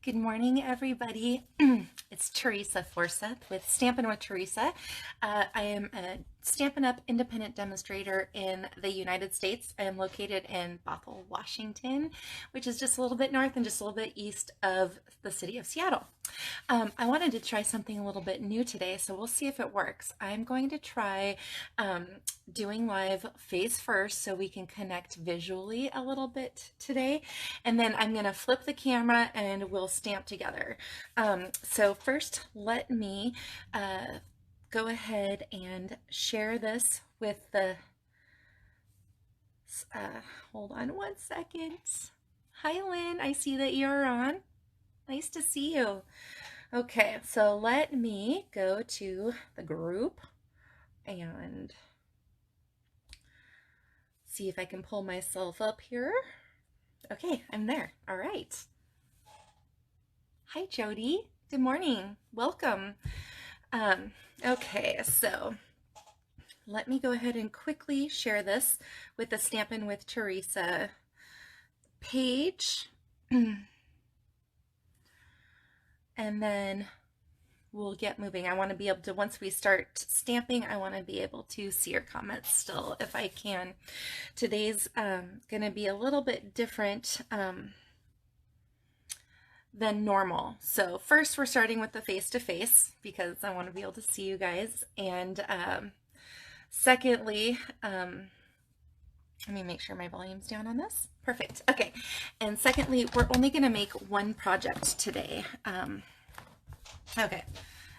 Good morning, everybody. It's Theresa Forsyth with Stampin' with Theresa. I am a Stampin' Up! Independent demonstrator in the United States. I am located in Bothell, Washington, which is just a little bit north and just a little bit east of the city of Seattle. I wanted to try something a little bit new today, so we'll see if it works. I'm going to try doing live face first so we can connect visually a little bit today, and then I'm going to flip the camera and we'll stamp together. So first, let me go ahead and share this with the, hold on one second. Hi, Lynn, I see that you're on. Nice to see you. Okay, so let me go to the group and see if I can pull myself up here. Okay, I'm there. All right. Hi, Jody. Good morning. Welcome. Okay, so let me go ahead and quickly share this with the Stampin' with Theresa page. And then we'll get moving. I want to be able to, once we start stamping, I want to be able to see your comments still if I can. Today's going to be a little bit different than normal. So first we're starting with the face-to-face because I want to be able to see you guys. And secondly, let me make sure my volume's down on this. Perfect. Okay. And secondly, we're only going to make one project today. Okay.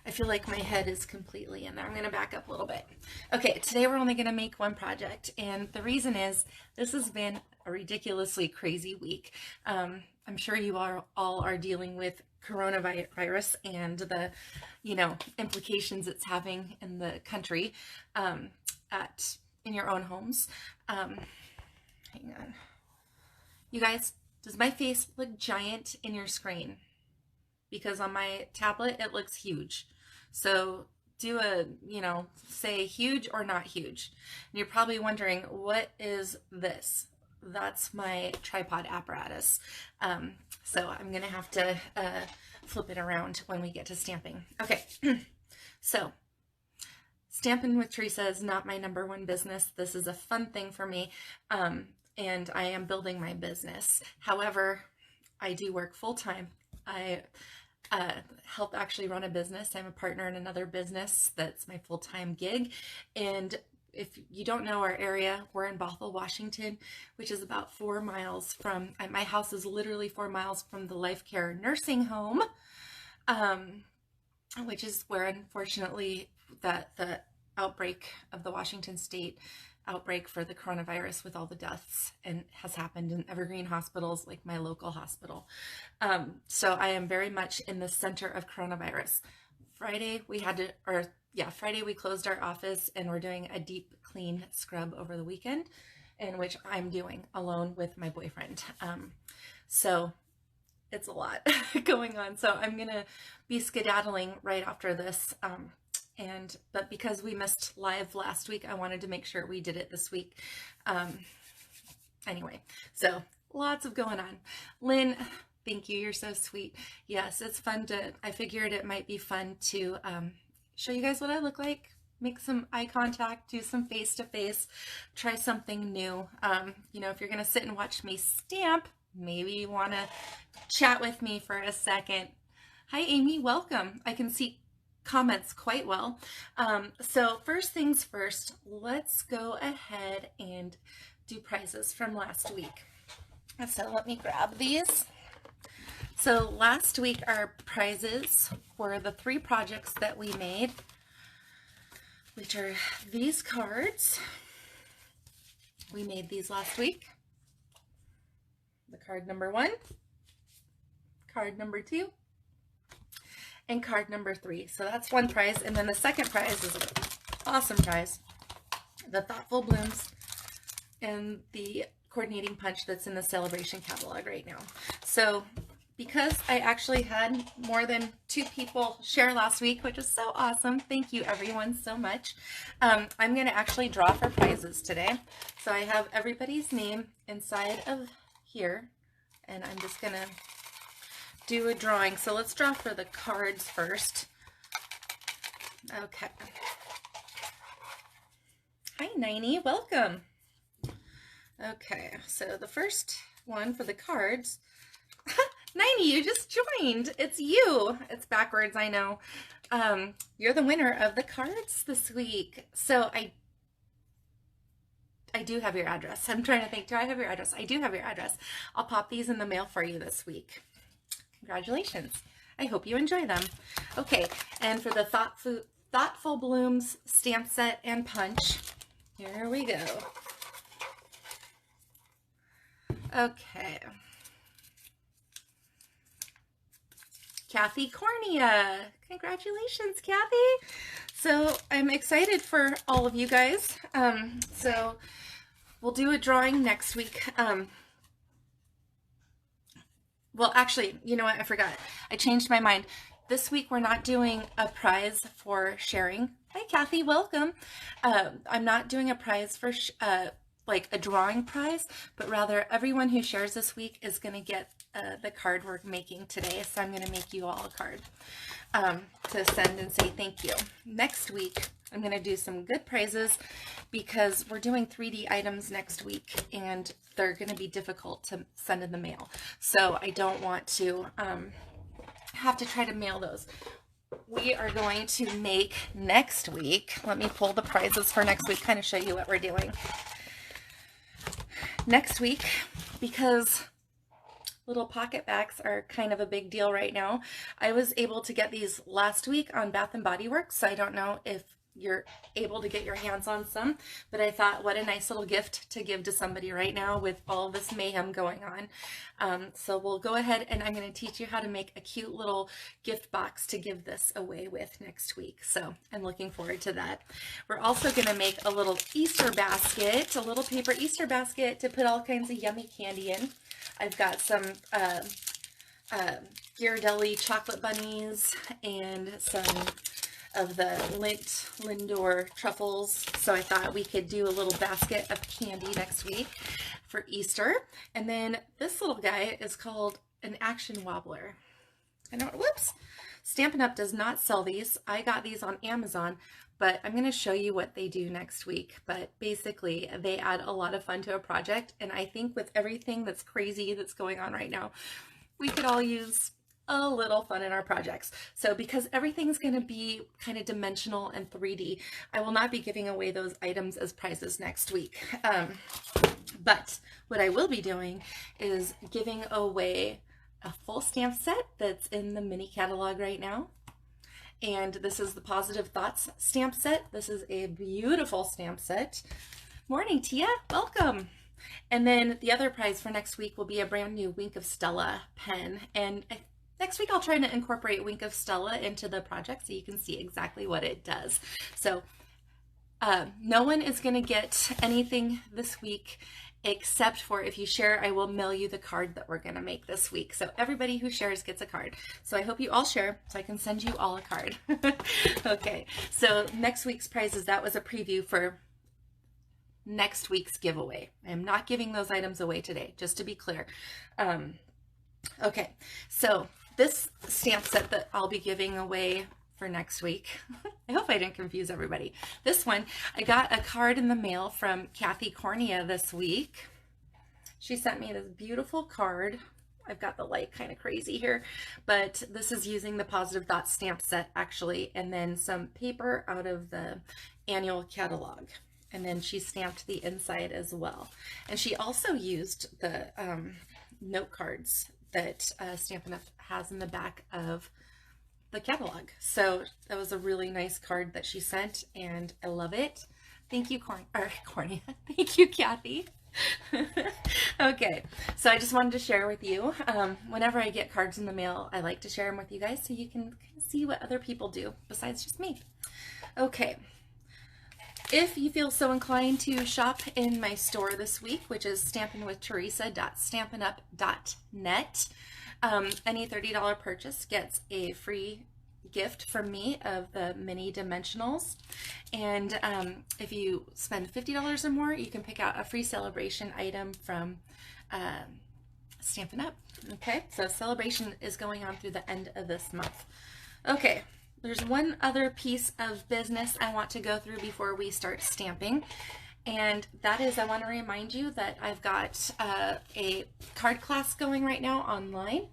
I feel like my head is completely in there. I'm going to back up a little bit. Okay. Today we're only going to make one project. And the reason is this has been a ridiculously crazy week. I'm sure you all are dealing with coronavirus and the, implications it's having in the country, in your own homes. Hang on. You guys, does my face look giant in your screen? Because on my tablet, it looks huge. So do a, say huge or not huge. And you're probably wondering, what is this? That's my tripod apparatus. So I'm going to have to flip it around when we get to stamping. Okay, so Stampin' with Theresa is not my number one business. This is a fun thing for me, and I am building my business. However, I do work full-time. I help actually run a business. I'm a partner in another business that's my full-time gig. And if you don't know our area, we're in Bothell, Washington, which is about 4 miles from, my house is literally 4 miles from the Life Care nursing home, which is where unfortunately the outbreak of the Washington state outbreak for the coronavirus with all the deaths and has happened in Evergreen hospitals, like my local hospital. So I am very much in the center of coronavirus. Friday we closed our office and we're doing a deep clean scrub over the weekend, in which I'm doing alone with my boyfriend. So it's a lot going on. So I'm gonna be skedaddling right after this. But because we missed live last week, I wanted to make sure we did it this week. Anyway, so lots of going on. Lynn, thank you. You're so sweet. Yes, it's fun I figured it might be fun to show you guys what I look like, make some eye contact, do some face-to-face, try something new. If you're going to sit and watch me stamp, maybe you want to chat with me for a second. Hi, Amy. Welcome. I can see comments quite well. So first things first, let's go ahead and do prizes from last week. So let me grab these. So last week our prizes were the 3 projects that we made, which are these cards. We made these last week. The card number 1, card number 2, and card number 3. So that's one prize. And then the second prize is an awesome prize, the Thoughtful Blooms and the coordinating punch that's in the celebration catalog right now. So because I actually had more than 2 people share last week, which is so awesome, thank you everyone so much, I'm going to actually draw for prizes today. So I have everybody's name inside of here, and I'm just going to do a drawing. So let's draw for the cards first. Okay. Hi, Niney. Welcome. Okay, so the first one for the cards. Niney, you just joined. It's you. It's backwards, I know. You're the winner of the cards this week. So I do have your address. I'm trying to think, do I have your address? I do have your address. I'll pop these in the mail for you this week. Congratulations. I hope you enjoy them. Okay, and for the Thoughtful Blooms stamp set and punch, here we go. Okay. Kathy Cornea. Congratulations, Kathy. So I'm excited for all of you guys. So we'll do a drawing next week. Well, actually, you know what? I forgot. I changed my mind. This week, we're not doing a prize for sharing. Hi, Kathy. Welcome. I'm not doing a prize for like a drawing prize, but rather everyone who shares this week is going to get the card we're making today. So I'm going to make you all a card to send and say thank you. Next week, I'm going to do some good prizes because we're doing 3D items next week and they're going to be difficult to send in the mail. So I don't want to have to try to mail those. We are going to make next week, let me pull the prizes for next week, kind of show you what we're doing. Next week, because little pocket bags are kind of a big deal right now, I was able to get these last week on Bath & Body Works, so I don't know if you're able to get your hands on some, but I thought what a nice little gift to give to somebody right now with all this mayhem going on. So we'll go ahead and I'm going to teach you how to make a cute little gift box to give this away with next week. So I'm looking forward to that. We're also going to make a little Easter basket, a little paper Easter basket to put all kinds of yummy candy in. I've got some Ghirardelli chocolate bunnies and some of the Lindor truffles. So I thought we could do a little basket of candy next week for Easter. And then this little guy is called an action wobbler. I know, whoops. Stampin' Up! Does not sell these. I got these on Amazon, but I'm going to show you what they do next week. But basically, they add a lot of fun to a project. And I think with everything that's crazy that's going on right now, we could all use a little fun in our projects. So because everything's going to be kind of dimensional and 3D, I will not be giving away those items as prizes next week. But what I will be doing is giving away a full stamp set that's in the mini catalog right now. And this is the Positive Thoughts stamp set. This is a beautiful stamp set. Morning, Tia. Welcome. And then the other prize for next week will be a brand new Wink of Stella pen. And next week, I'll try to incorporate Wink of Stella into the project so you can see exactly what it does. So no one is going to get anything this week except for if you share, I will mail you the card that we're going to make this week. So everybody who shares gets a card. So I hope you all share so I can send you all a card. Okay, so next week's prizes, that was a preview for next week's giveaway. I am not giving those items away today, just to be clear. Okay, so this stamp set that I'll be giving away for next week, I hope I didn't confuse everybody. This one, I got a card in the mail from Kathy Cornea this week. She sent me this beautiful card. I've got the light kind of crazy here, but this is using the Positive Thoughts stamp set actually, and then some paper out of the annual catalog. And then she stamped the inside as well. And she also used the note cards that Stampin' Up! Has in the back of the catalog. So that was a really nice card that she sent, and I love it. Thank you, Cornea. Thank you, Kathy. Okay, so I just wanted to share with you. Whenever I get cards in the mail, I like to share them with you guys so you can kind of see what other people do besides just me. Okay. If you feel so inclined to shop in my store this week, which is stampinwiththeresa.stampinup.net, any $30 purchase gets a free gift from me of the mini dimensionals. And if you spend $50 or more, you can pick out a free celebration item from Stampin' Up. Okay, so celebration is going on through the end of this month. Okay, there's one other piece of business I want to go through before we start stamping. And that is, I want to remind you that I've got a card class going right now online.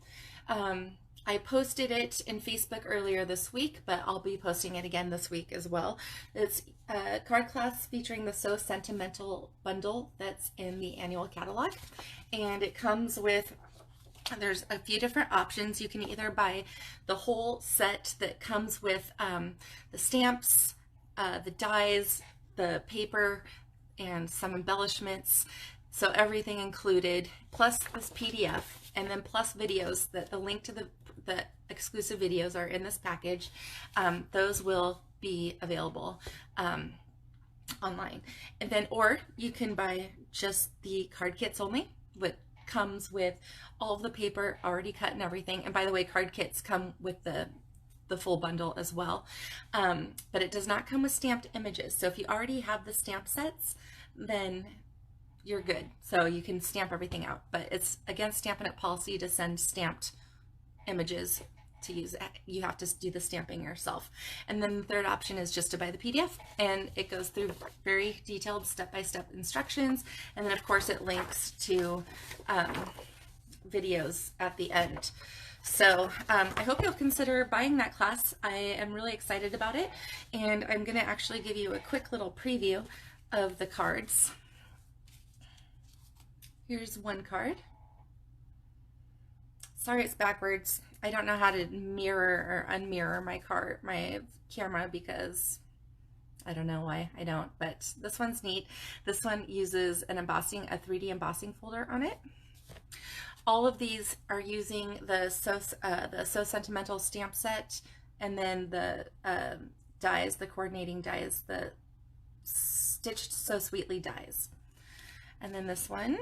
I posted it in Facebook earlier this week, but I'll be posting it again this week as well. It's a card class featuring the So Sentimental bundle that's in the annual catalog. And it comes with, there's a few different options. You can either buy the whole set that comes with the stamps, the dies, the paper, and some embellishments, so everything included, plus this PDF, and then plus videos. That the link to the exclusive videos are in this package. Those will be available online, and then or you can buy just the card kits only, which comes with all of the paper already cut and everything. And by the way, card kits come with the full bundle as well, but it does not come with stamped images. So if you already have the stamp sets, then you're good. So you can stamp everything out, but it's against Stampin' Up policy to send stamped images to use. You have to do the stamping yourself. And then the third option is just to buy the PDF, and it goes through very detailed step-by-step instructions. And then of course it links to videos at the end. So I hope you'll consider buying that class. I am really excited about it, and I'm going to actually give you a quick little preview of the cards. Here's one card. Sorry it's backwards. I don't know how to mirror or unmirror my camera, because I don't know why I don't, but this one's neat. This one uses a 3D embossing folder on it. All of these are using the So Sentimental stamp set, and then the dies, the coordinating dies, the Stitched So Sweetly dies. And then this one,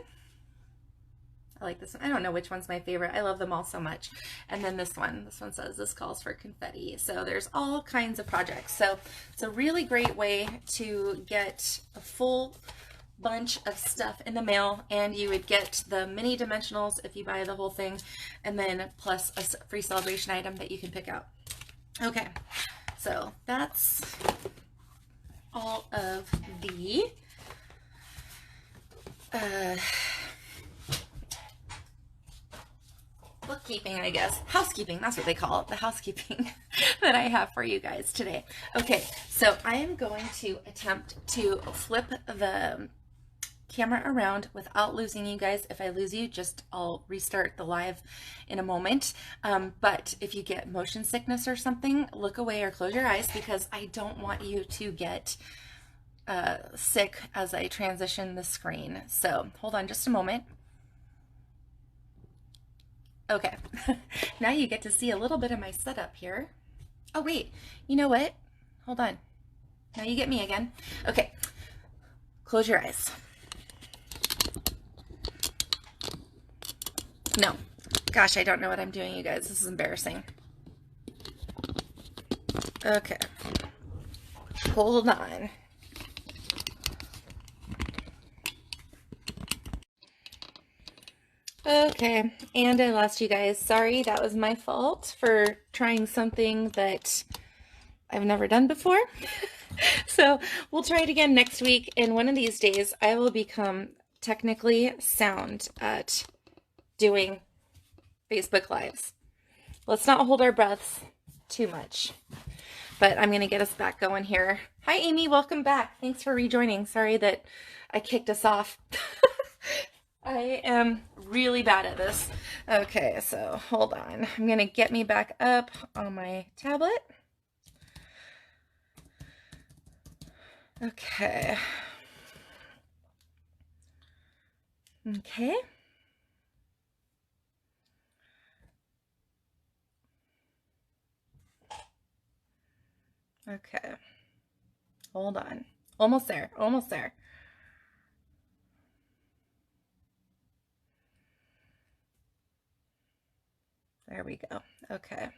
I like this one. I don't know which one's my favorite. I love them all so much. And then this one says this calls for confetti. So there's all kinds of projects. So it's a really great way to get a full bunch of stuff in the mail, and you would get the mini dimensionals if you buy the whole thing, and then plus a free celebration item that you can pick out. Okay, so that's all of the bookkeeping, I guess. Housekeeping, that's what they call it, the housekeeping that I have for you guys today. Okay, so I am going to attempt to flip the camera around without losing you guys. If I lose you, I'll restart the live in a moment. But if you get motion sickness or something, look away or close your eyes, because I don't want you to get sick as I transition the screen. So hold on just a moment. Okay, now you get to see a little bit of my setup here. Oh wait, you know what? Hold on. Now you get me again. Okay, close your eyes. No, gosh, I don't know what I'm doing, you guys. This is embarrassing. Okay, hold on. Okay, and I lost you guys. Sorry, that was my fault for trying something that I've never done before. So we'll try it again next week, and one of these days I will become technically sound at doing Facebook Lives. Let's not hold our breaths too much, but I'm going to get us back going here. Hi, Amy. Welcome back. Thanks for rejoining. Sorry that I kicked us off. I am really bad at this. Okay, so hold on. I'm going to get me back up on my tablet. Okay. Okay. Okay. Hold on. Almost there. Almost there. There we go. Okay.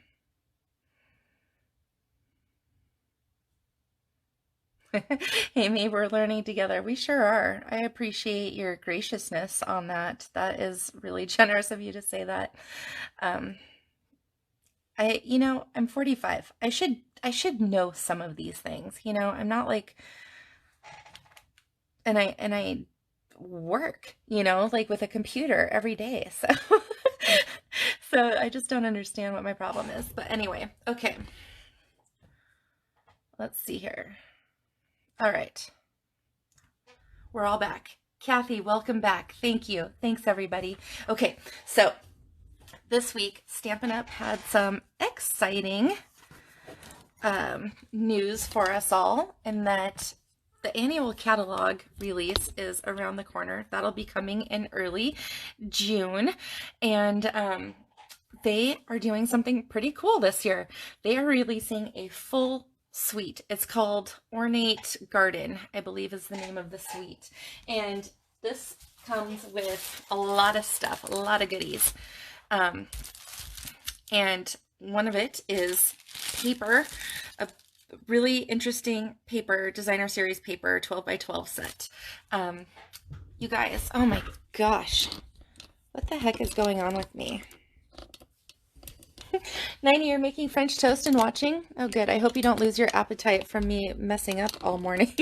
Amy, we're learning together. We sure are. I appreciate your graciousness on that. That is really generous of you to say that. Um, I'm 45. I should know some of these things. I'm not like, and I work, like with a computer every day. So so I just don't understand what my problem is. But anyway, okay. Let's see here. All right. We're all back. Kathy, welcome back. Thank you. Thanks, everybody. Okay, so this week, Stampin' Up! Had some exciting news for us all, in that the annual catalog release is around the corner. That'll be coming in early June, and they are doing something pretty cool this year. They are releasing a full suite. It's called Ornate Garden, I believe is the name of the suite. And this comes with a lot of stuff, a lot of goodies. And one of it is paper, a really interesting paper, designer series paper, 12 by 12 set. You guys, oh my gosh, what the heck is going on with me? 90, you're making French toast and watching? Oh, good. I hope you don't lose your appetite from me messing up all morning.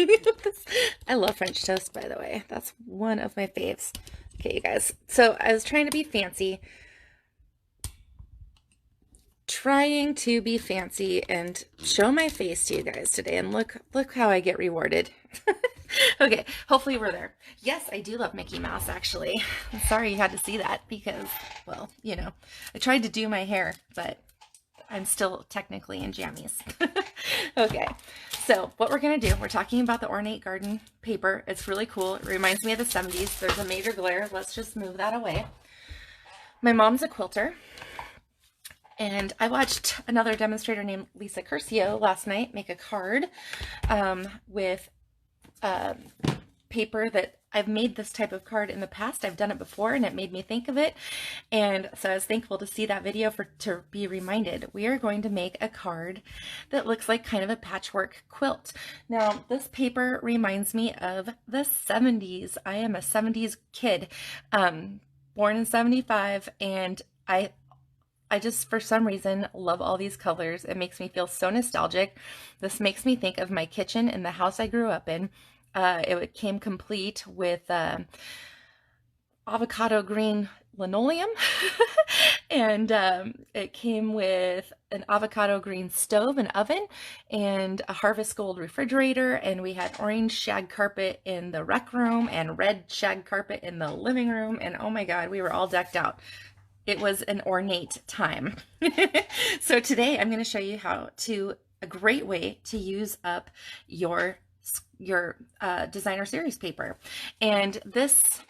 I love French toast, by the way. That's one of my faves. Okay, you guys. So I was trying to be fancy. And show my face to you guys today, and look how I get rewarded. Okay, hopefully we're there. Yes, I do love Mickey Mouse, actually. I'm sorry you had to see that because, well, I tried to do my hair, but I'm still technically in jammies. Okay, so what we're going to do, we're talking about the Ornate Garden paper. It's really cool. It reminds me of the 70s. There's a major glare. Let's just move that away. My mom's a quilter. And I watched another demonstrator named Lisa Curcio last night make a card with paper that I've made this type of card in the past. I've done it before and it made me think of it. And so I was thankful to see that video to be reminded. We are going to make a card that looks like kind of a patchwork quilt. Now, this paper reminds me of the 70s. I am a 70s kid, born in 75, and I just, for some reason, love all these colors. It makes me feel so nostalgic. This makes me think of my kitchen in the house I grew up in. It came complete with avocado green linoleum, and it came with an avocado green stove and oven, and a harvest gold refrigerator, and we had orange shag carpet in the rec room and red shag carpet in the living room, and oh my God, we were all decked out. It was an ornate time. So today I'm going to show you a great way to use up your designer series paper. And this,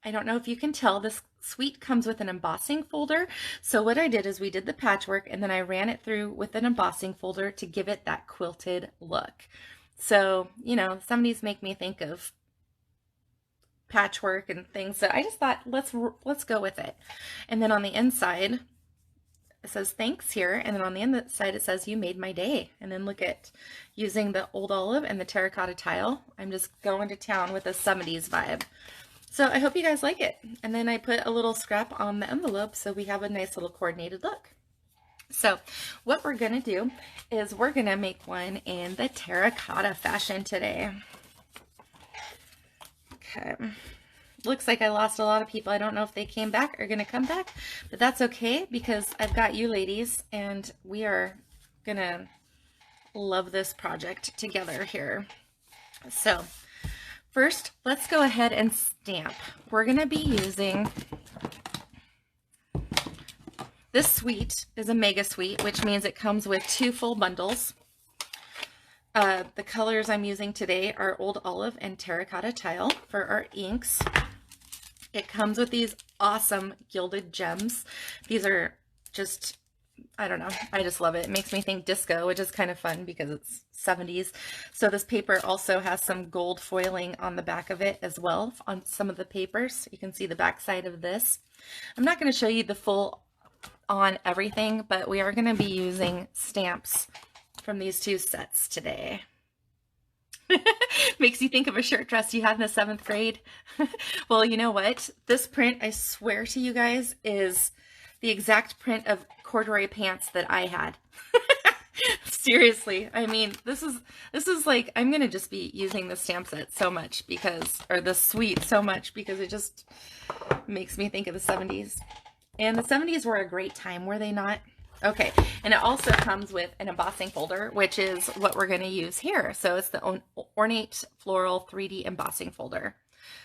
I don't know if you can tell, this suite comes with an embossing folder. So what I did is we did the patchwork and then I ran it through with an embossing folder to give it that quilted look. So, the 70s make me think of patchwork and things, so I just thought let's go with it. And then on the inside it says thanks here, and then on the inside it says you made my day. And then look at using the old olive and the terracotta tile. I'm just going to town with a 70s vibe. So I hope you guys like it. And then I put a little scrap on the envelope so we have a nice little coordinated look. So what we're gonna do is we're gonna make one in the terracotta fashion today. Okay. Looks like I lost a lot of people. I don't know if they came back or going to come back, but that's okay because I've got you ladies and we are going to love this project together here. So first, let's go ahead and stamp. We're going to be using, this suite is a mega suite, which means it comes with 2 full bundles. The colors I'm using today are Old Olive and Terracotta Tile for our inks. It comes with these awesome gilded gems. These are just, I don't know, I just love it. It makes me think disco, which is kind of fun because it's 70s. So this paper also has some gold foiling on the back of it as well on some of the papers. You can see the back side of this. I'm not going to show you the full on everything, but we are going to be using stamps from these 2 sets today. Makes you think of a shirt dress you had in the 7th grade. Well, you know what? This print, I swear to you guys, is the exact print of corduroy pants that I had. Seriously. I mean, this is like, I'm going to just be using the stamp set so much because, or the suite so much because it just makes me think of the 70s. And the 70s were a great time, were they not? Okay, and it also comes with an embossing folder, which is what we're going to use here. So it's the Ornate Floral 3D embossing folder.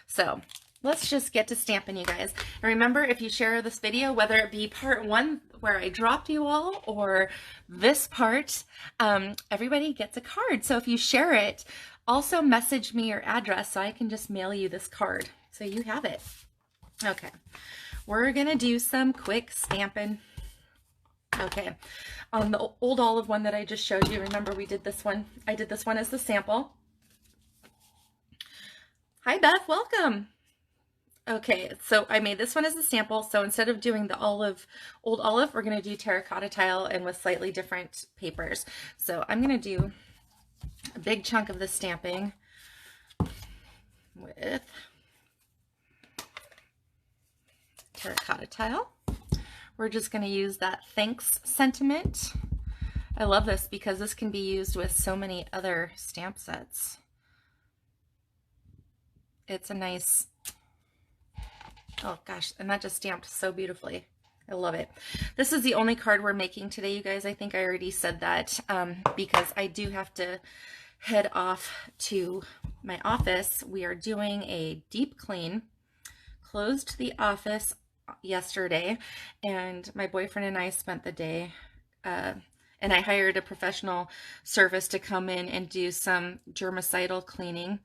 So let's just get to stamping, you guys. And remember, if you share this video, whether it be part 1 where I dropped you all or this part, everybody gets a card. So if you share it, also message me your address so I can just mail you this card so you have it. Okay, we're going to do some quick stamping. Okay, on the old olive one that I just showed you, remember we did this one. I did this one as the sample. Hi Beth, welcome. Okay, so I made this one as a sample. So instead of doing the old olive, we're going to do terracotta tile and with slightly different papers. So I'm going to do a big chunk of the stamping with terracotta tile. We're just going to use that thanks sentiment. I love this because this can be used with so many other stamp sets. It's a nice, oh gosh, and that just stamped so beautifully. I love it. This is the only card we're making today, you guys. I think I already said that because I do have to head off to my office. We are doing a deep clean. Closed the office yesterday, and my boyfriend and I spent the day and I hired a professional service to come in and do some germicidal cleaning.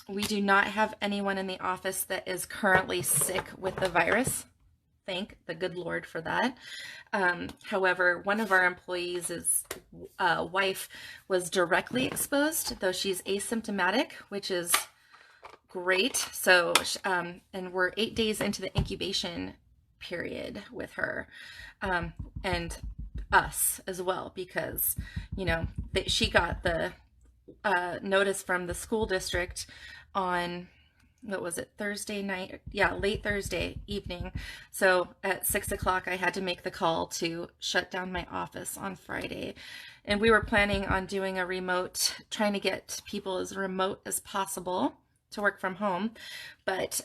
We do not have anyone in the office that is currently sick with the virus. Thank the good Lord for that. However, one of our employees' wife was directly exposed, though she's asymptomatic, which is great. So, and we're 8 days into the incubation period with her, and us as well, because, you know, she got the notice from the school district on, what was it, Thursday night? Yeah, late Thursday evening. So at 6 o'clock, I had to make the call to shut down my office on Friday. And we were planning on doing a remote, trying to get people as remote as possible to work from home, but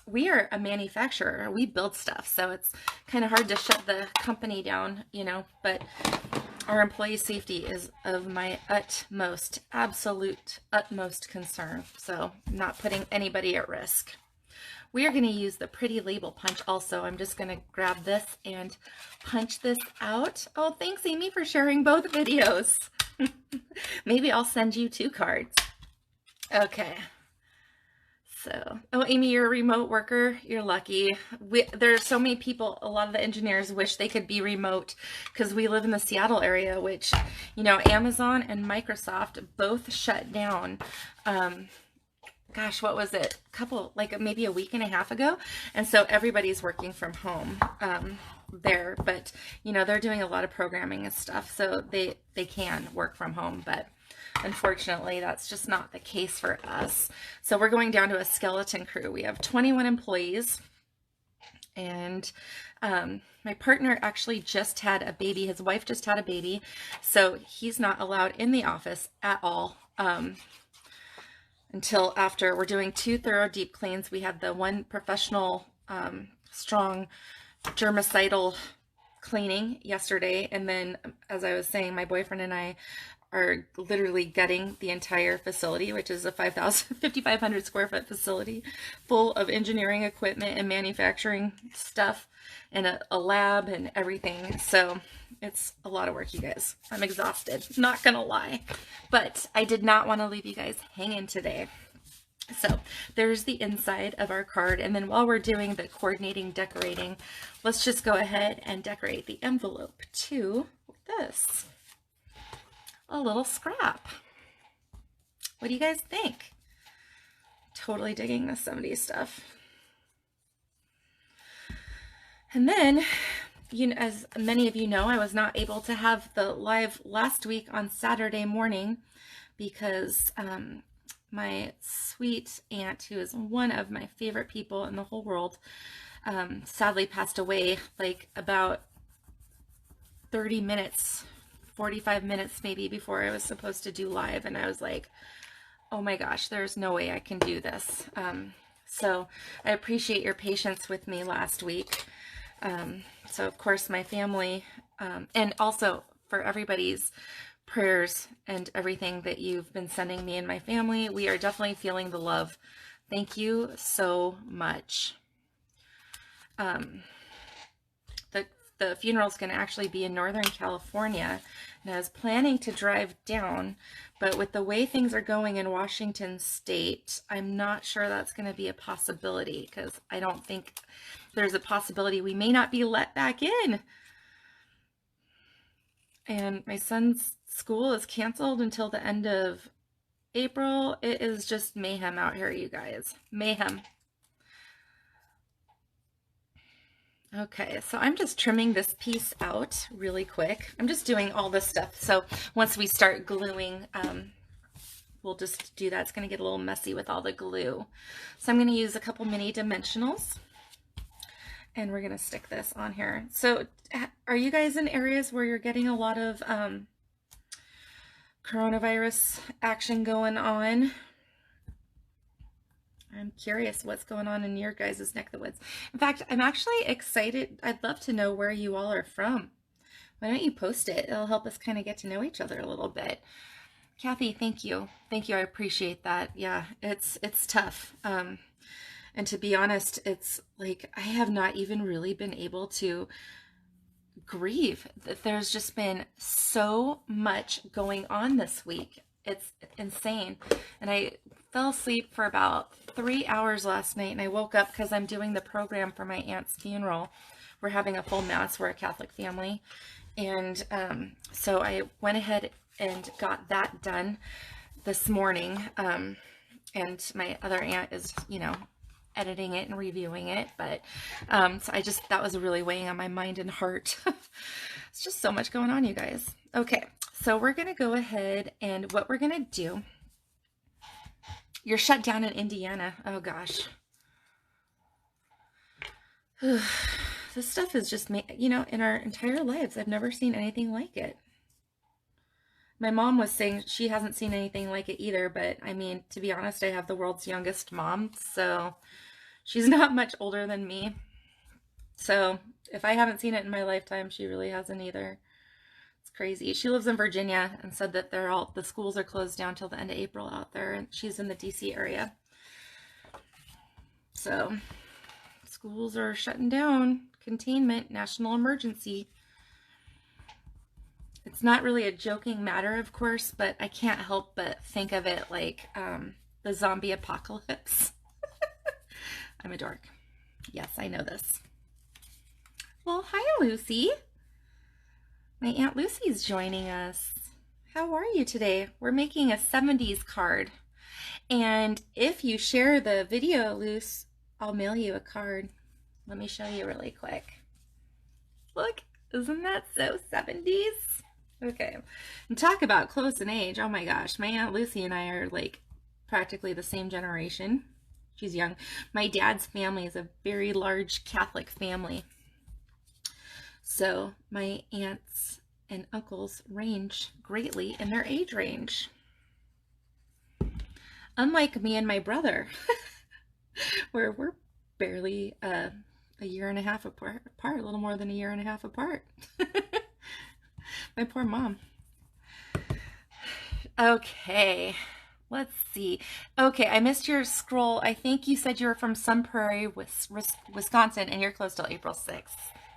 we are a manufacturer. We build stuff, so it's kind of hard to shut the company down, you know, but our employee safety is of my absolute utmost concern. So I'm not putting anybody at risk. We are going to use the pretty label punch also. I'm just going to grab this and punch this out. Oh, thanks Amy for sharing both videos. Maybe I'll send you 2 cards. Okay, so, oh, Amy, you're a remote worker. You're lucky. There's so many people, a lot of the engineers wish they could be remote because we live in the Seattle area, which, you know, Amazon and Microsoft both shut down. Gosh, what was it? Like maybe a week and a half ago. And so everybody's working from home there, but, you know, they're doing a lot of programming and stuff, so they can work from home, but unfortunately, that's just not the case for us. So we're going down to a skeleton crew. We have 21 employees, and my partner actually just had a baby. His wife just had a baby, so he's not allowed in the office at all until after. We're doing 2 thorough deep cleans. We had the one professional, strong germicidal cleaning yesterday, and then, as I was saying, my boyfriend and I are literally gutting the entire facility, which is a 5,500 square foot facility full of engineering equipment and manufacturing stuff and a lab and everything. So it's a lot of work, you guys. I'm exhausted, not gonna lie, but I did not want to leave you guys hanging today. So there's the inside of our card. And then while we're doing the coordinating decorating, let's just go ahead and decorate the envelope too with this. A little scrap. What do you guys think? Totally digging this 70s stuff. And then, you know, as many of you know, I was not able to have the live last week on Saturday morning because my sweet aunt, who is one of my favorite people in the whole world, sadly passed away like about 30 minutes, 45 minutes maybe before I was supposed to do live. And I was like, oh my gosh, there's no way I can do this. So I appreciate your patience with me last week. So of course my family, and also for everybody's prayers and everything that you've been sending me and my family, we are definitely feeling the love. Thank you so much. The funeral is going to actually be in Northern California, and I was planning to drive down, but with the way things are going in Washington State, I'm not sure that's going to be a possibility, because I don't think there's a possibility we may not be let back in. And my son's school is canceled until the end of April. It is just mayhem out here, you guys. Mayhem. Okay, so I'm just trimming this piece out really quick. I'm just doing all this stuff. So once we start gluing, we'll just do that. It's going to get a little messy with all the glue. So I'm going to use a couple mini dimensionals, and we're going to stick this on here. So are you guys in areas where you're getting a lot of coronavirus action going on? I'm curious what's going on in your guys' neck of the woods. In fact, I'm actually excited. I'd love to know where you all are from. Why don't you post it? It'll help us kind of get to know each other a little bit. Kathy, thank you. Thank you. I appreciate that. Yeah, it's tough. And to be honest, it's like I have not even really been able to grieve. There's just been so much going on this week. It's insane. And I fell asleep for about 3 hours last night, and I woke up because I'm doing the program for my aunt's funeral. We're having a full mass. We're a Catholic family. And so I went ahead and got that done this morning. And my other aunt is, you know, editing it and reviewing it. But so that was really weighing on my mind and heart. It's just so much going on, you guys. Okay, so we're going to go ahead, and what we're going to do, you're shut down in Indiana. Oh gosh. This stuff is just, you know, in our entire lives, I've never seen anything like it. My mom was saying she hasn't seen anything like it either, but I mean, to be honest, I have the world's youngest mom, so she's not much older than me. So if I haven't seen it in my lifetime, she really hasn't either. It's crazy. She lives in Virginia and said that the schools are closed down till the end of April out there, and she's in the DC area. So schools are shutting down, containment, national emergency. It's not really a joking matter, of course, but I can't help but think of it like the zombie apocalypse. I'm a dork. Yes, I know this. Well, hi, Lucy. My Aunt Lucy's joining us. How are you today? We're making a 70s card. And if you share the video, Luce, I'll mail you a card. Let me show you really quick. Look, isn't that so 70s? Okay, and talk about close in age. Oh my gosh, my Aunt Lucy and I are like practically the same generation. She's young. My dad's family is a very large Catholic family. So my aunts and uncles range greatly in their age range. Unlike me and my brother, where we're barely a year and a half apart, a little more than a year and a half apart. My poor mom. Okay, let's see. Okay, I missed your scroll. I think you said you were from Sun Prairie, Wisconsin, and you're close till April 6th.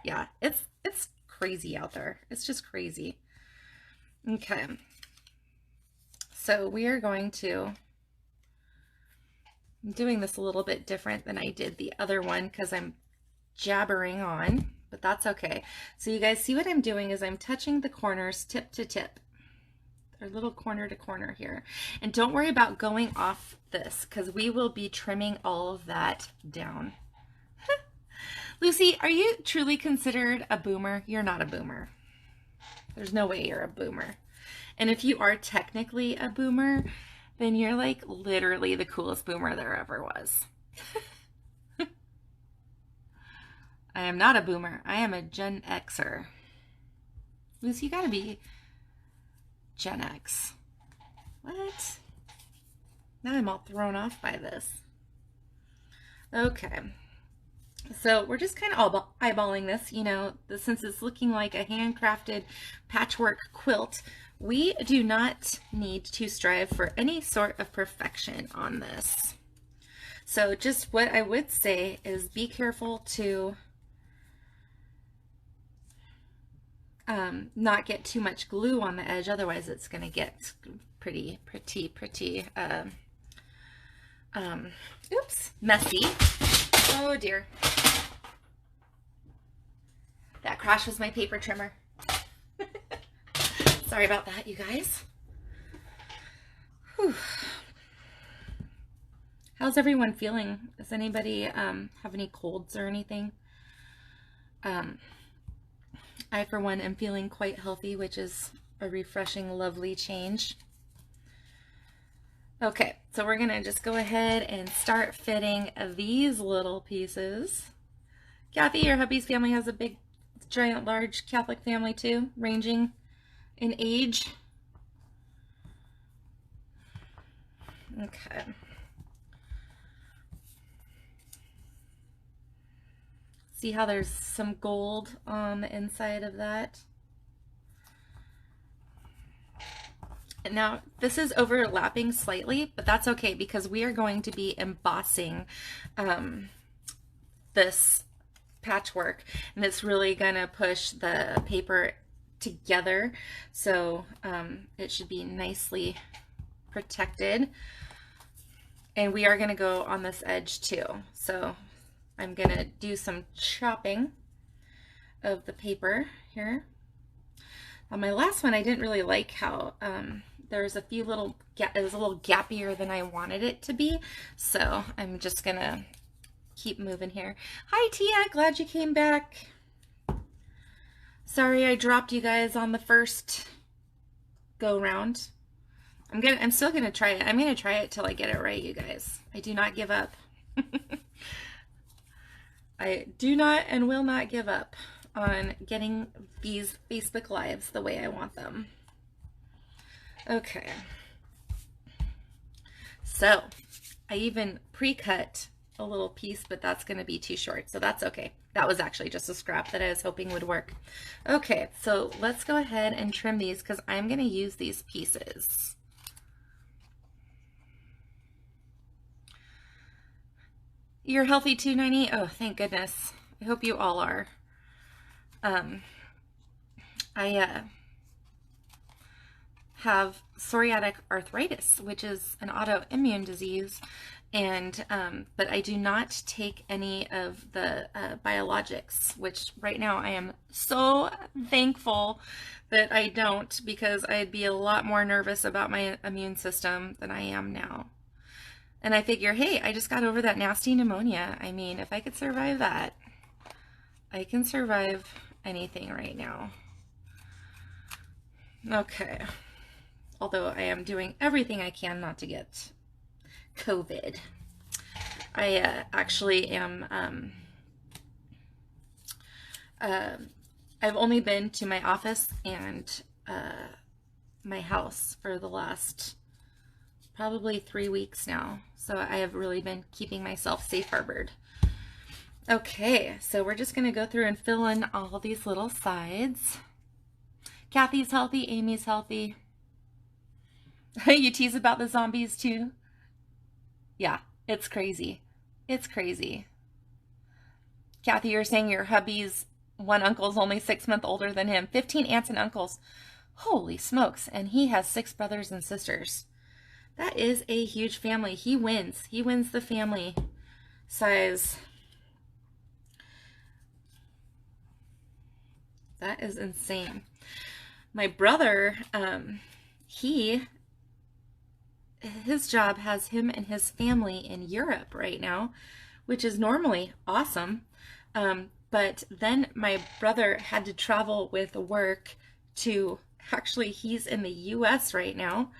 Yeah, it's crazy out there. It's just crazy. Okay. So we are going to, I'm doing this a little bit different than I did the other one because I'm jabbering on, but that's okay. So you guys see what I'm doing is I'm touching the corners tip to tip. Or little corner to corner here. And don't worry about going off this because we will be trimming all of that down. Lucy, are you truly considered a boomer? You're not a boomer. There's no way you're a boomer. And if you are technically a boomer, then you're like literally the coolest boomer there ever was. I am not a boomer. I am a Gen Xer. Lucy, you gotta be Gen X. What? Now I'm all thrown off by this. Okay. So we're just kind of eyeballing this, you know, since it's looking like a handcrafted patchwork quilt, we do not need to strive for any sort of perfection on this. So just what I would say is be careful to not get too much glue on the edge, otherwise it's going to get pretty oops, messy. Oh dear. That crash was my paper trimmer. Sorry about that, you guys. Whew. How's everyone feeling? Does anybody have any colds or anything? I, for one, am feeling quite healthy, which is a refreshing, lovely change. Okay, so we're gonna just go ahead and start fitting these little pieces. Kathy, your hubby's family has a big, giant, large Catholic family too, ranging in age. Okay. See how there's some gold on the inside of that? And now this is overlapping slightly, but that's okay because we are going to be embossing this patchwork, and it's really gonna push the paper together, so it should be nicely protected. And we are gonna go on this edge too, so I'm gonna do some chopping of the paper here. On my last one, I didn't really like how there's a few little, it was a little gappier than I wanted it to be. So I'm just gonna keep moving here. Hi Tia, glad you came back. Sorry I dropped you guys on the first go round. I'm still gonna try it. I'm gonna try it till I get it right, you guys. I do not give up. I do not and will not give up on getting these Facebook Lives the way I want them. Okay. So I even pre-cut a little piece, but that's going to be too short, so that's okay. That was actually just a scrap that I was hoping would work. Okay, so let's go ahead and trim these because I'm going to use these pieces. You're healthy too, 90? Oh, thank goodness. I hope you all are. I have psoriatic arthritis, which is an autoimmune disease, and but I do not take any of the biologics, which right now I am so thankful that I don't, because I'd be a lot more nervous about my immune system than I am now. And I figure, hey, I just got over that nasty pneumonia. I mean, if I could survive that, I can survive anything right now. Okay. Although I am doing everything I can not to get COVID. I actually am, I've only been to my office and my house for the last probably 3 weeks now. So I have really been keeping myself safe harbored. Okay, so we're just gonna go through and fill in all these little sides. Kathy's healthy, Amy's healthy. You tease about the zombies too? Yeah, it's crazy. It's crazy. Kathy, you're saying your hubby's one uncle's only 6 months older than him. 15 aunts and uncles. Holy smokes. And he has 6 brothers and sisters. That is a huge family. He wins. He wins the family size. That is insane. My brother, his job has him and his family in Europe right now, which is normally awesome. But then my brother had to travel with work to Actually, he's in the US right now,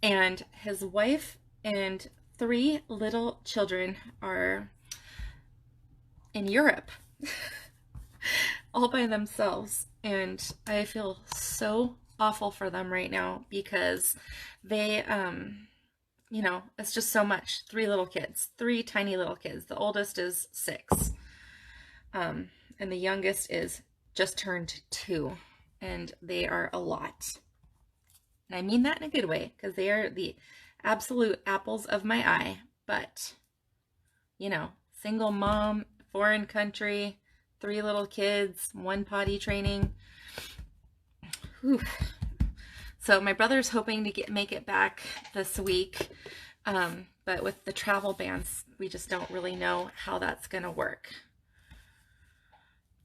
and his wife and 3 little children are in Europe all by themselves. And I feel so awful for them right now because they, you know, it's just so much. 3 little kids, 3 tiny little kids. The oldest is 6, and the youngest is just turned 2, and they are a lot. And I mean that in a good way because they are the absolute apples of my eye. But, you know, single mom, foreign country, 3 little kids, 1 potty training. Whew. So my brother's hoping to make it back this week. But with the travel bans, we just don't really know how that's going to work.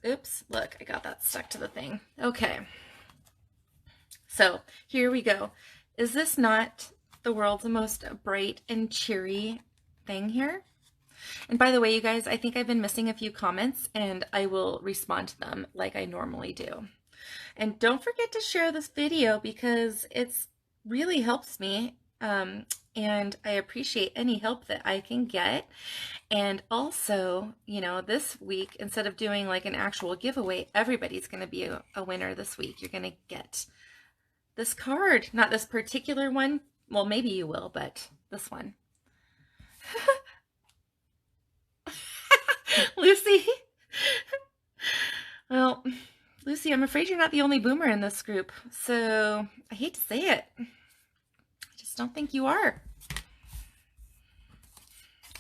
Oops, look, I got that stuck to the thing. Okay. So here we go. Is this not the world's most bright and cheery thing here? And by the way, you guys, I think I've been missing a few comments, and I will respond to them like I normally do. And don't forget to share this video because it's really helps me, and I appreciate any help that I can get. And also, you know, this week, instead of doing like an actual giveaway, everybody's going to be a winner this week. You're going to get this card, not this particular one. Well, maybe you will, but this one. Lucy. Well, Lucy, I'm afraid you're not the only boomer in this group, so I hate to say it. I just don't think you are.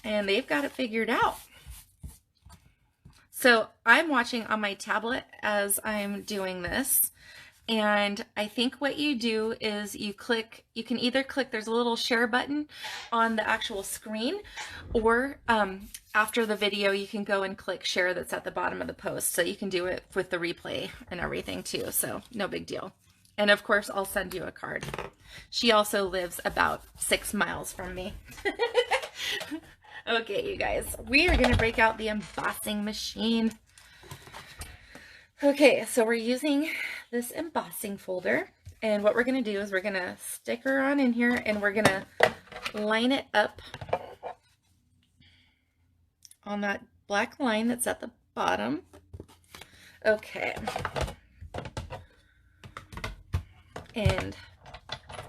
And they've got it figured out. So I'm watching on my tablet as I'm doing this. And I think what you do is you can either click, there's a little share button on the actual screen, or after the video, you can go and click share that's at the bottom of the post. So you can do it with the replay and everything too. So no big deal. And of course, I'll send you a card. She also lives about 6 miles from me. Okay, you guys, we are going to break out the embossing machine. Okay, so we're using this embossing folder, and what we're going to do is we're going to stick her on in here, and we're going to line it up on that black line that's at the bottom. Okay. And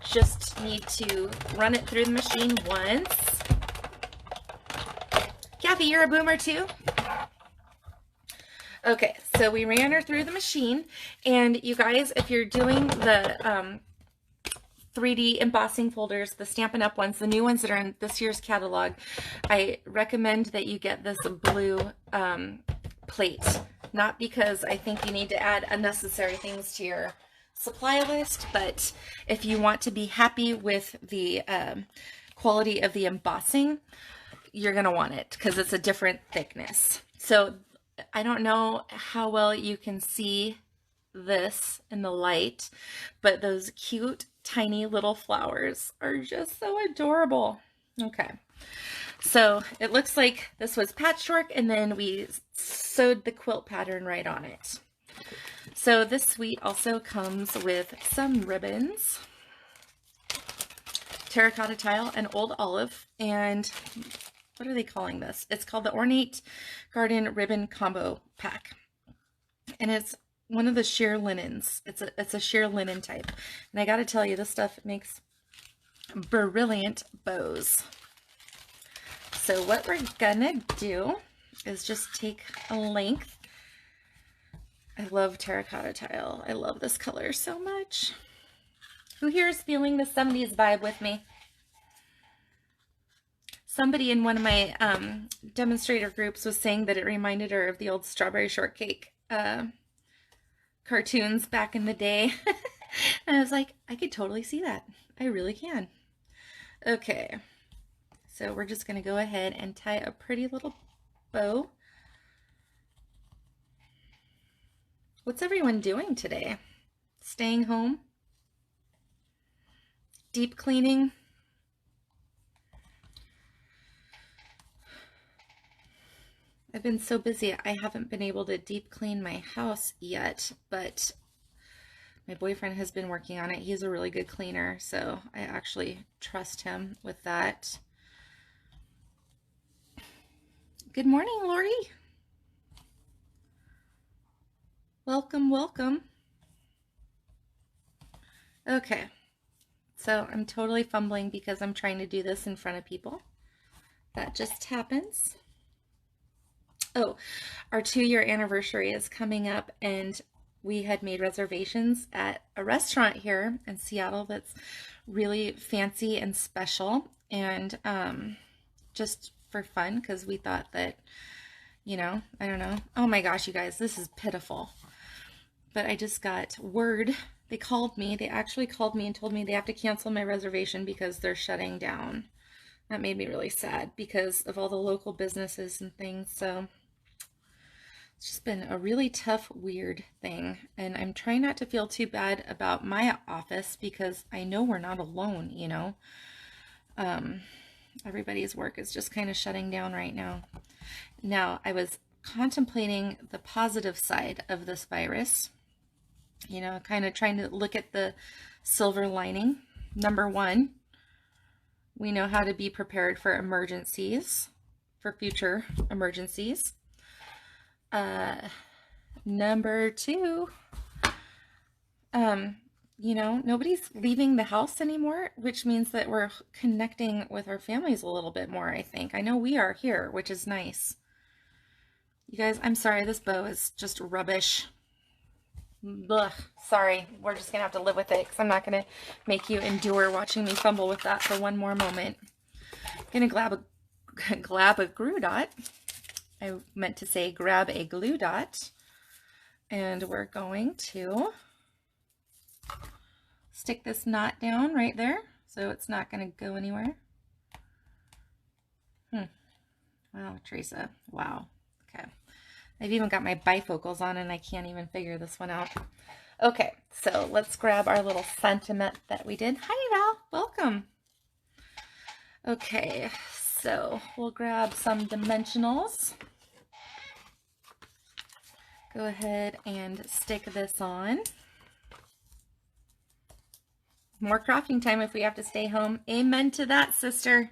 just need to run it through the machine once. Kathy, you're a boomer too? Okay, so we ran her through the machine, and you guys, if you're doing the 3D embossing folders, the Stampin' Up! Ones, the new ones that are in this year's catalog, I recommend that you get this blue plate. Not because I think you need to add unnecessary things to your supply list, but if you want to be happy with the quality of the embossing, you're going to want it because it's a different thickness. So I don't know how well you can see this in the light, but those cute tiny little flowers are just so adorable. Okay, so it looks like this was patchwork, and then we sewed the quilt pattern right on it. So this suite also comes with some ribbons, terracotta tile, and old olive, and what are they calling this? It's called the Ornate Garden Ribbon Combo Pack. And it's one of the sheer linens. It's a sheer linen type. And I got to tell you, this stuff makes brilliant bows. So what we're gonna do is just take a length. I love terracotta tile. I love this color so much. Who here is feeling the 70s vibe with me? Somebody in one of my demonstrator groups was saying that it reminded her of the old Strawberry Shortcake cartoons back in the day. And I was like, I could totally see that. I really can. Okay, so we're just going to go ahead and tie a pretty little bow. What's everyone doing today? Staying home? Deep cleaning? I've been so busy, I haven't been able to deep clean my house yet, but My boyfriend has been working on it. He's a really good cleaner, so I actually trust him with that. Good morning, Lori. Welcome, welcome. Okay, so I'm totally fumbling because I'm trying to do this in front of people. That just happens. Oh, our 2-year anniversary is coming up, and we had made reservations at a restaurant here in Seattle that's really fancy and special, and just for fun, because we thought that, you know, I don't know. Oh my gosh, you guys, this is pitiful. But I just got word. They called me. They actually called me and told me they have to cancel my reservation because they're shutting down. That made me really sad because of all the local businesses and things. So it's just been a really tough, weird thing. And I'm trying not to feel too bad about my office because I know we're not alone, you know. Everybody's work is just kind of shutting down right now. Now, I was contemplating the positive side of this virus, you know, kind of trying to look at the silver lining. Number one, we know how to be prepared for emergencies, for future emergencies. Number two, you know, nobody's leaving the house anymore, which means that we're connecting with our families a little bit more, I think. I know we are here, which is nice. You guys, I'm sorry, this bow is just rubbish. Ugh, sorry, we're just gonna have to live with it because I'm not gonna make you endure watching me fumble with that for one more moment. I'm gonna grab a glue dot. I meant to say grab a glue dot, and we're going to stick this knot down right there so it's not going to go anywhere. Wow, Teresa. Wow. Okay. I've even got my bifocals on and I can't even figure this one out. Okay, so let's grab our little sentiment that we did. Hi, Val. Welcome. Okay, so we'll grab some dimensionals. Go ahead and stick this on. More crafting time if we have to stay home. Amen to that, sister.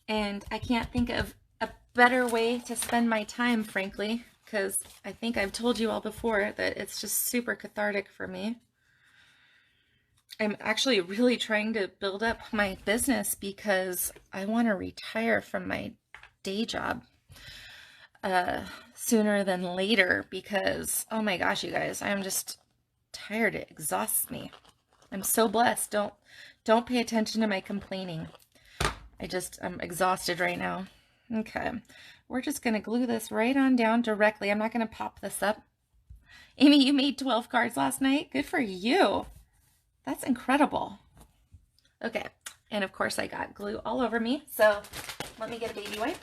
And I can't think of a better way to spend my time, frankly, because I think I've told you all before that it's just super cathartic for me. I'm actually really trying to build up my business because I want to retire from my day job sooner than later because, oh my gosh, you guys, I'm just tired. It exhausts me. I'm so blessed. Don't pay attention to my complaining. I'm exhausted right now. Okay, we're just gonna glue this right on down directly. I'm not gonna pop this up. Amy, you made 12 cards last night. Good for you. That's incredible. Okay, and of course I got glue all over me, so let me get a baby wipe.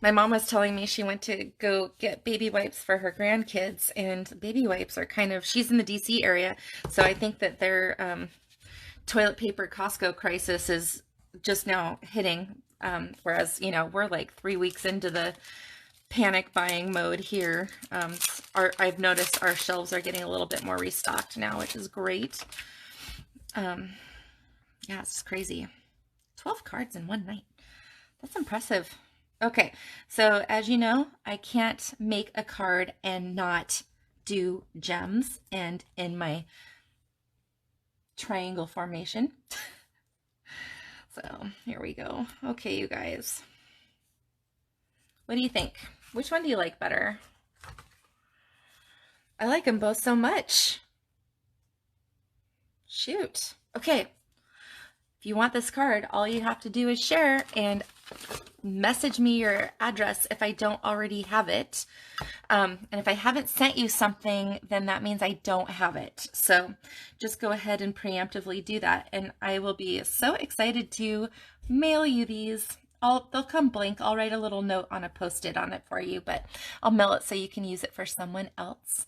My mom was telling me she went to go get baby wipes for her grandkids, and baby wipes are kind of, she's in the DC area, so I think that their toilet paper Costco crisis is just now hitting, whereas, you know, we're like 3 weeks into the panic buying mode here. I've noticed our shelves are getting a little bit more restocked now, which is great. Yeah, it's crazy. 12 cards in one night. That's impressive. Okay, so as you know, I can't make a card and not do gems and in my triangle formation. So here we go. Okay, you guys. What do you think? Which one do you like better? I like them both so much. Shoot. Okay. If you want this card, all you have to do is share and message me your address if I don't already have it. And if I haven't sent you something, then that means I don't have it. So just go ahead and preemptively do that. And I will be so excited to mail you these. They'll come blank. I'll write a little note on a Post-it on it for you, but I'll mail it so you can use it for someone else.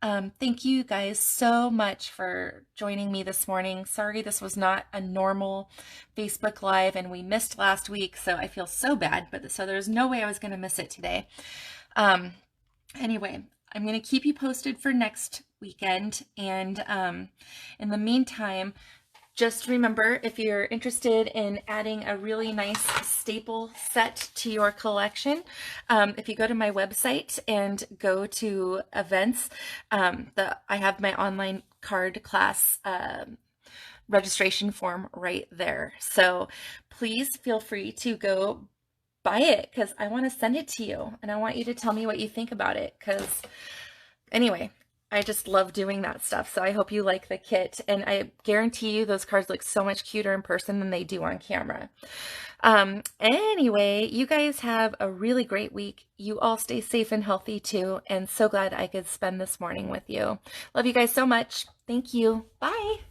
Thank you guys so much for joining me this morning. Sorry this was not a normal Facebook Live and we missed last week, so I feel so bad, but so there's no way I was going to miss it today. Anyway, I'm going to keep you posted for next weekend. And in the meantime, just remember, if you're interested in adding a really nice staple set to your collection, if you go to my website and go to events, I have my online card class registration form right there. So please feel free to go buy it, because I want to send it to you and I want you to tell me what you think about it, because anyway, I just love doing that stuff. So I hope you like the kit, and I guarantee you those cards look so much cuter in person than they do on camera. Anyway, you guys have a really great week. You all stay safe and healthy too, and so glad I could spend this morning with you. Love you guys so much. Thank you. Bye.